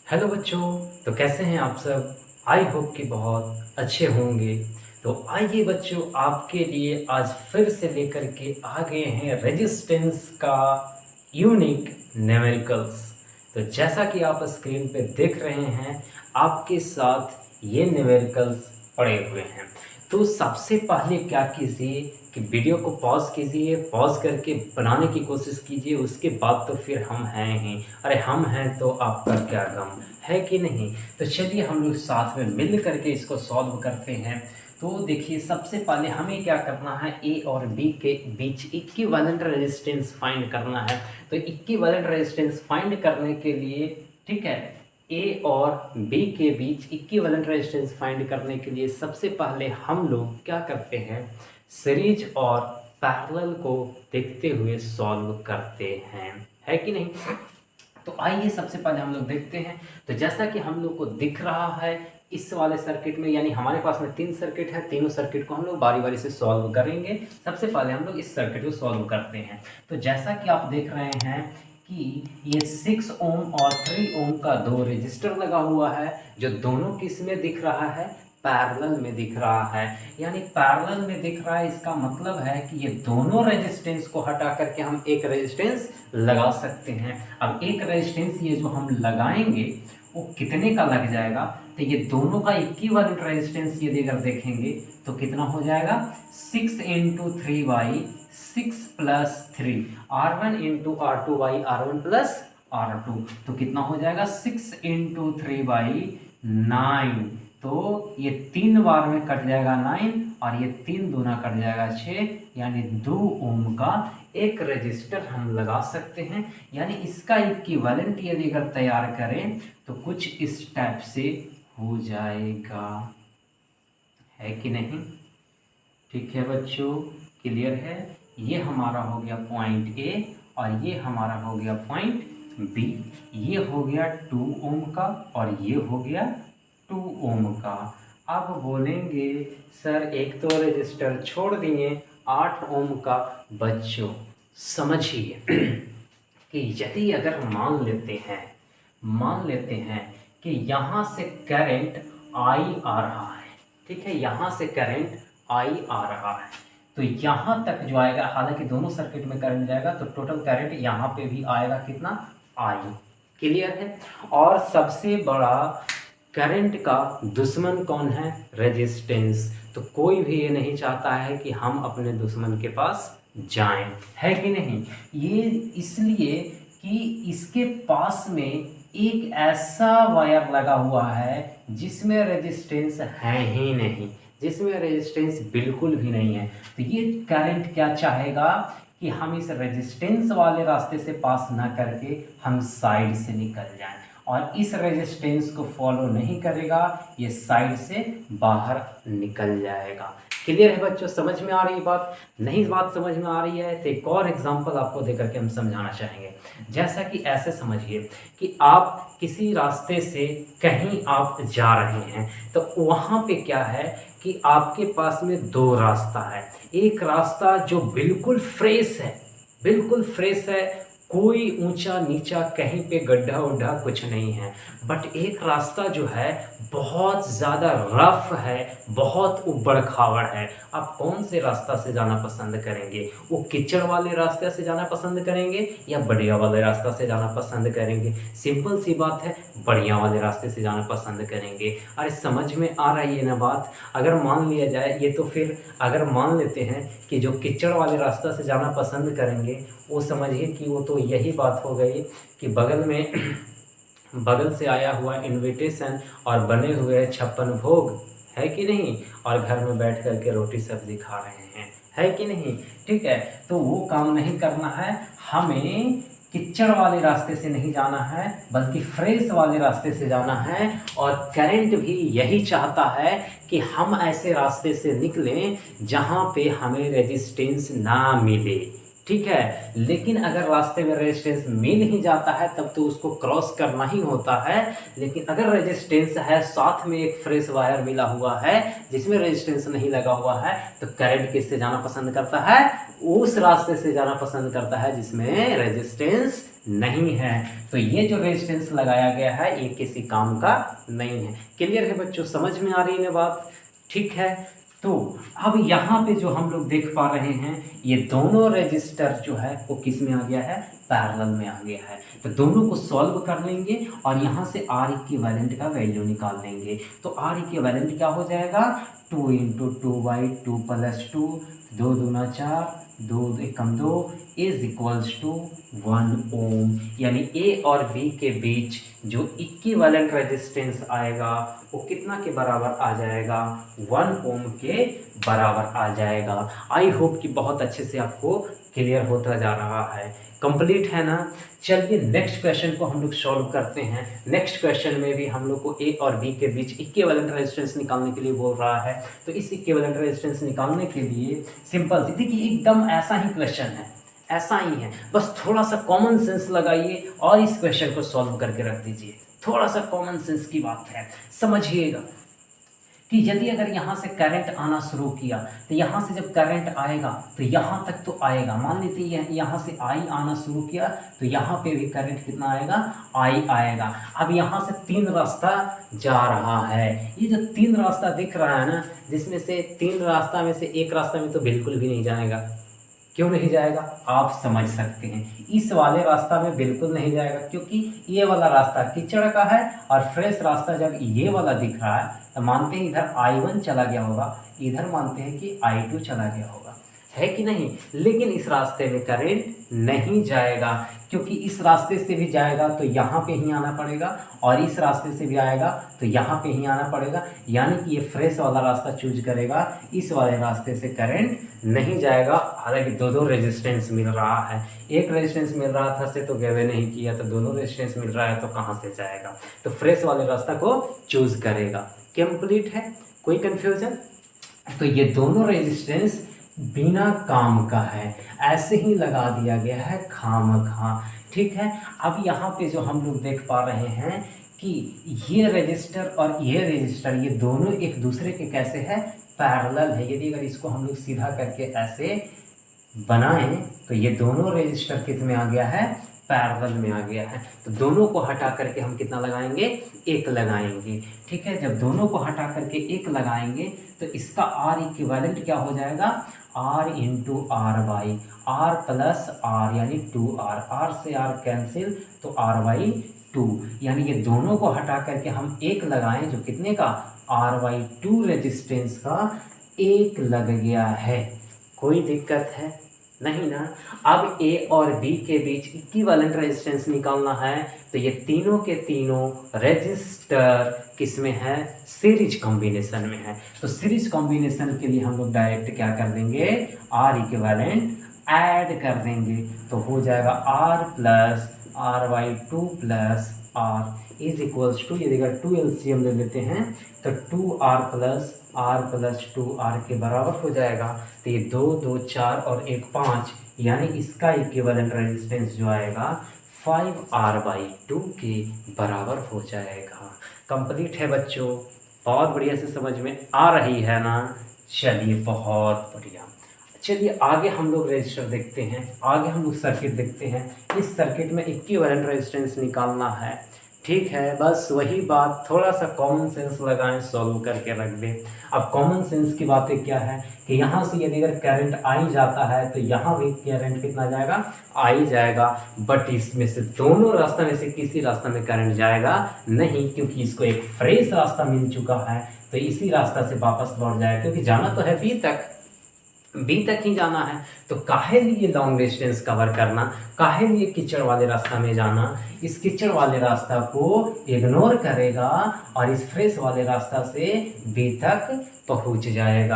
Hello बच्चों। तो कैसे हैं आप सब? आई होप कि बहुत अच्छे होंगे। तो आइए बच्चों, आपके लिए आज फिर से लेकर के आ गए हैं रेजिस्टेंस का यूनिक न्यूमेरिकल्स। तो जैसा कि आप स्क्रीन पे देख रहे हैं, आपके साथ ये न्यूमेरिकल्स पड़े हुए हैं। तो सबसे पहले क्या कीजिए कि वीडियो को पॉज कीजिए, पॉज करके बनाने की कोशिश कीजिए। उसके बाद तो फिर हम हैं ही, अरे हम हैं तो आपका क्या गम है कि नहीं। तो चलिए हम लोग साथ में मिल करके इसको सॉल्व करते हैं। तो देखिए, सबसे पहले हमें क्या करना है, ए और बी के बीच इक्विवेलेंट रेजिस्टेंस फाइंड करना है। तो इक्विवेलेंट रेजिस्टेंस फाइंड करने के लिए, ठीक है, ए और बी के बीच इक्विवेलेंट रेजिस्टेंस फाइंड करने के लिए सबसे पहले हम लोग क्या करते हैं, सीरीज और पैरेलल को देखते हुए सॉल्व करते हैं, है कि नहीं। तो आइए सबसे पहले हम लोग देखते हैं। तो जैसा कि हम लोग को दिख रहा है इस वाले सर्किट में, यानी हमारे पास में 3 सर्किट है, तीनों सर्किट को हम लोग बारी बारी से सॉल्व करेंगे। सबसे पहले हम लोग इस सर्किट को सॉल्व करते हैं। तो जैसा कि आप देख रहे हैं कि ये 6 ओम और 3 ओम का 2 रेजिस्टर लगा हुआ है, जो दोनों किस में दिख रहा है, पैरेलल में दिख रहा है। यानी पैरेलल में दिख रहा है, इसका मतलब है कि ये दोनों रेजिस्टेंस को हटा करके हम एक रेजिस्टेंस लगा सकते हैं। अब एक रेजिस्टेंस ये जो हम लगाएंगे वो कितने का लग जाएगा, तो ये दोनों का इक्विवेलेंट रेजिस्टेंस यदि अगर देखेंगे तो कितना हो जाएगा, 6 into 3/6 plus 3, R1 into R2/R1 plus R2। तो कितना हो जाएगा, 6 इंटू 3/9। तो ये 3 बार में कट जाएगा 9, और ये 3 दूना कट जाएगा 6, यानी 2 ओम का एक रजिस्टर हम लगा सकते हैं। यानी इसका इक्विवेलेंट यदि अगर तैयार करें तो कुछ इस टाइप से हो जाएगा, है कि नहीं। ठीक है बच्चों, क्लियर है। ये हमारा हो गया पॉइंट ए, और ये हमारा हो गया पॉइंट बी। ये हो गया 2 ओम का, और ये हो गया 2 ओम का। अब बोलेंगे सर एक तो रजिस्टर छोड़ दिए, 8 ओम का। बच्चों समझिए कि यदि अगर मान लेते हैं कि यहाँ से करंट आई आ रहा है, ठीक है, यहाँ से करंट आई आ रहा है, तो यहाँ तक जो आएगा, हालांकि दोनों सर्किट में करंट जाएगा तो टोटल करंट यहाँ पे भी आएगा कितना, आई। क्लियर है। और सबसे बड़ा करंट का दुश्मन कौन है, रेजिस्टेंस। तो कोई भी ये नहीं चाहता है कि हम अपने दुश्मन के पास जाएं, है कि नहीं। ये इसलिए कि इसके पास में एक ऐसा वायर लगा हुआ है जिसमें रेजिस्टेंस है ही नहीं, जिसमें रेजिस्टेंस बिल्कुल भी नहीं है। तो ये करंट क्या चाहेगा कि हम इस रेजिस्टेंस वाले रास्ते से पास ना करके हम साइड से निकल जाएं, और इस रेजिस्टेंस को फॉलो नहीं करेगा, ये साइड से बाहर निकल जाएगा। क्लियर है बच्चों, समझ में आ रही बात। नहीं बात समझ में आ रही है तो एक और एग्जांपल आपको देकर के हम समझाना चाहेंगे। जैसा कि ऐसे समझिए कि आप किसी रास्ते से कहीं आप जा रहे हैं, तो वहाँ पे क्या है कि आपके पास में 2 रास्ता है। एक रास्ता जो बिल्कुल फ्रेश है, बिल्कुल फ्रेश है, कोई ऊंचा नीचा कहीं पे गड्ढा उड्ढा कुछ नहीं है। बट एक रास्ता जो है बहुत ज़्यादा रफ है, बहुत उबड़ खाबड़ है। आप कौन से रास्ता से जाना पसंद करेंगे, वो कीचड़ वाले रास्ते से जाना पसंद करेंगे या बढ़िया वाले रास्ता से जाना पसंद करेंगे। सिंपल सी बात है, बढ़िया वाले रास्ते से जाना पसंद करेंगे। अरे समझ में आ रही है ना बात। अगर मान लिया जाए ये, तो फिर अगर मान लेते हैं कि जो कीचड़ वाले रास्ता से जाना पसंद करेंगे, वो समझिए कि वो तो यही बात हो गई कि बगल में बगल से आया हुआ इनविटेशन और बने हुए 56 भोग, है कि नहीं, और घर में बैठ कर के रोटी सब्जी खा रहे हैं, है कि नहीं। ठीक है, तो वो काम नहीं करना है। हमें कीचड़ वाले रास्ते से नहीं जाना है, बल्कि फ्रेश वाले रास्ते से जाना है। और करंट भी यही चाहता है कि हम ऐसे रास्ते से निकलें जहाँ पे हमें रेजिस्टेंस ना मिले। ठीक है, लेकिन अगर रास्ते में रेजिस्टेंस मिल ही जाता है तब तो उसको क्रॉस करना ही होता है। लेकिन अगर रेजिस्टेंस है, साथ में एक फ्रेश वायर मिला हुआ है जिसमें रेजिस्टेंस नहीं लगा हुआ है, तो करंट किससे जाना पसंद करता है, उस रास्ते से जाना पसंद करता है जिसमें रेजिस्टेंस नहीं है। तो ये जो रेजिस्टेंस लगाया गया है ये किसी काम का नहीं है। क्लियर है बच्चों, समझ में आ रही है बात? ठीक है। तो अब यहाँ पे जो हम लोग देख पा रहे हैं ये दोनों रेजिस्टर जो है वो किस में आ गया है, पैरेलल में आ गया है। तो दोनों को सॉल्व कर लेंगे और यहाँ से R इक्विवेलेंट का वैल्यू निकाल लेंगे। तो R इक्विवेलेंट क्या हो जाएगा, 2 × 2/2 + 2, 2 दूना 4, 2 एकम 2 इज इक्वल्स टू 1 ओम। यानी ए और बी के बीच जो इक्विवेलेंट रेजिस्टेंस आएगा वो कितना के बराबर आ जाएगा, 1 ओम के बराबर आ जाएगा। आई होप कि बहुत अच्छे से आपको क्लियर होता जा रहा है। कंप्लीट है ना? चलिए नेक्स्ट क्वेश्चन को हम लोग सॉल्व करते हैं। नेक्स्ट क्वेश्चन में भी हम लोग को ए और बी के बीच इक्विवेलेंट रेजिस्टेंस निकालने के लिए बोल रहा है। तो इस इक्विवेलेंट रेजिस्टेंस निकालने के लिए सिंपल, देखिए एकदम ऐसा ही क्वेश्चन है, ऐसा ही है, बस थोड़ा सा कॉमन सेंस लगाइए और इस क्वेश्चन को सॉल्व करके रख दीजिए। थोड़ा सा कॉमन सेंस की बात है, समझिएगा कि यदि अगर यहाँ से करंट आना शुरू किया तो यहाँ से जब करंट आएगा तो यहाँ तक तो आएगा, मान लेते हैं यहाँ से आई आना शुरू किया तो यहाँ पे भी करंट कितना आएगा, आई आएगा। अब यहाँ से 3 रास्ता जा रहा है, ये जो 3 रास्ता दिख रहा है ना, जिसमें से 3 रास्ता में से एक रास्ता में तो बिल्कुल भी नहीं जाएगा। क्यों नहीं जाएगा आप समझ सकते हैं, इस वाले रास्ता में बिल्कुल नहीं जाएगा क्योंकि ये वाला रास्ता कीचड़ का है और फ्रेश रास्ता जब ये वाला दिख रहा है तो मानते हैं इधर I1 चला गया होगा, इधर मानते हैं कि I2 चला गया होगा, है कि नहीं। लेकिन इस रास्ते में करंट नहीं जाएगा क्योंकि इस रास्ते से भी जाएगा तो यहाँ पे ही आना पड़ेगा और इस रास्ते से भी आएगा तो यहाँ पे ही आना पड़ेगा। यानी कि ये फ्रेश वाला रास्ता चूज करेगा, इस वाले रास्ते से करंट नहीं जाएगा। हालांकि दो रेजिस्टेंस मिल रहा है, एक रेजिस्टेंस मिल रहा था से तो गिवे नहीं किया, तो दोनों रेजिस्टेंस मिल रहा है तो कहाँ से जाएगा, तो फ्रेश वाले रास्ता को चूज करेगा। कंप्लीट है, कोई कंफ्यूजन? तो ये दोनों रेजिस्टेंस बिना काम का है, ऐसे ही लगा दिया गया है खामखा, ठीक है। अब यहाँ पे जो हम लोग देख पा रहे हैं कि ये रजिस्टर और ये रजिस्टर ये दोनों एक दूसरे के कैसे है, पैरेलल है। यदि अगर इसको हम लोग सीधा करके ऐसे बनाएं तो ये दोनों रजिस्टर किस में आ गया है, पैरेलल में आ गया है। तो दोनों को हटा करके हम कितना लगाएंगे, 1 लगाएंगे, ठीक है। जब दोनों को हटा करके 1 लगाएंगे तो इसका R इक्विवेलेंट क्या हो जाएगा, R × R/, R + R यानी 2R, R से R कैंसिल तो R/2, यानी ये दोनों को हटा करके हम 1 लगाएं जो कितने का, R/2 रेजिस्टेंस का 1 लग गया है। कोई दिक्कत है नहीं ना। अब ए और बी के बीच इक्विवेलेंट रेजिस्टेंस निकालना है तो ये तीनों के तीनों रेजिस्टर किस में है, सीरीज कॉम्बिनेशन में है। तो सीरीज कॉम्बिनेशन के लिए हम लोग डायरेक्ट क्या कर देंगे, R इक्विवेलेंट ऐड कर देंगे तो हो जाएगा R + R/2 + R is equals to, यदि अगर 2 LCM ले लेते हैं तो 2R + R + 2R के बराबर हो जाएगा। तो ये 2 2 4 और 1 5, यानी इसका इक्विवेलेंट रेजिस्टेंस जो आएगा 5R/2 के बराबर हो जाएगा। कंप्लीट है बच्चों, बहुत बढ़िया से समझ में आ रही है ना। चलिए बहुत बढ़िया, चलिए आगे हम लोग रजिस्टर देखते हैं, आगे हम लोग सर्किट देखते हैं। इस सर्किट में इक्विवेलेंट रेजिस्टेंस निकालना है, ठीक है। बस वही बात, थोड़ा सा कॉमन सेंस लगाएं, सॉल्व करके रख दें। अब कॉमन सेंस की बातें क्या है कि यहाँ से यदि अगर करंट आई जाता है तो यहाँ भी करंट कितना जाएगा, आई जाएगा। बट इसमें से दोनों रास्ता में से किसी रास्ता में करंट जाएगा नहीं, क्योंकि इसको एक फ्रेश रास्ता मिल चुका है तो इसी रास्ता से वापस लौट जाएगा, क्योंकि जाना तो है बी तक ही जाना है। तो काहे लिए लॉन्ग डिस्टेंस कवर करना, काहे लिए कीचड़ वाले रास्ता में जाना, इस कीचड़ वाले रास्ता को इग्नोर करेगा और इस फ्रेश वाले रास्ता से बी तक पहुंच जाएगा।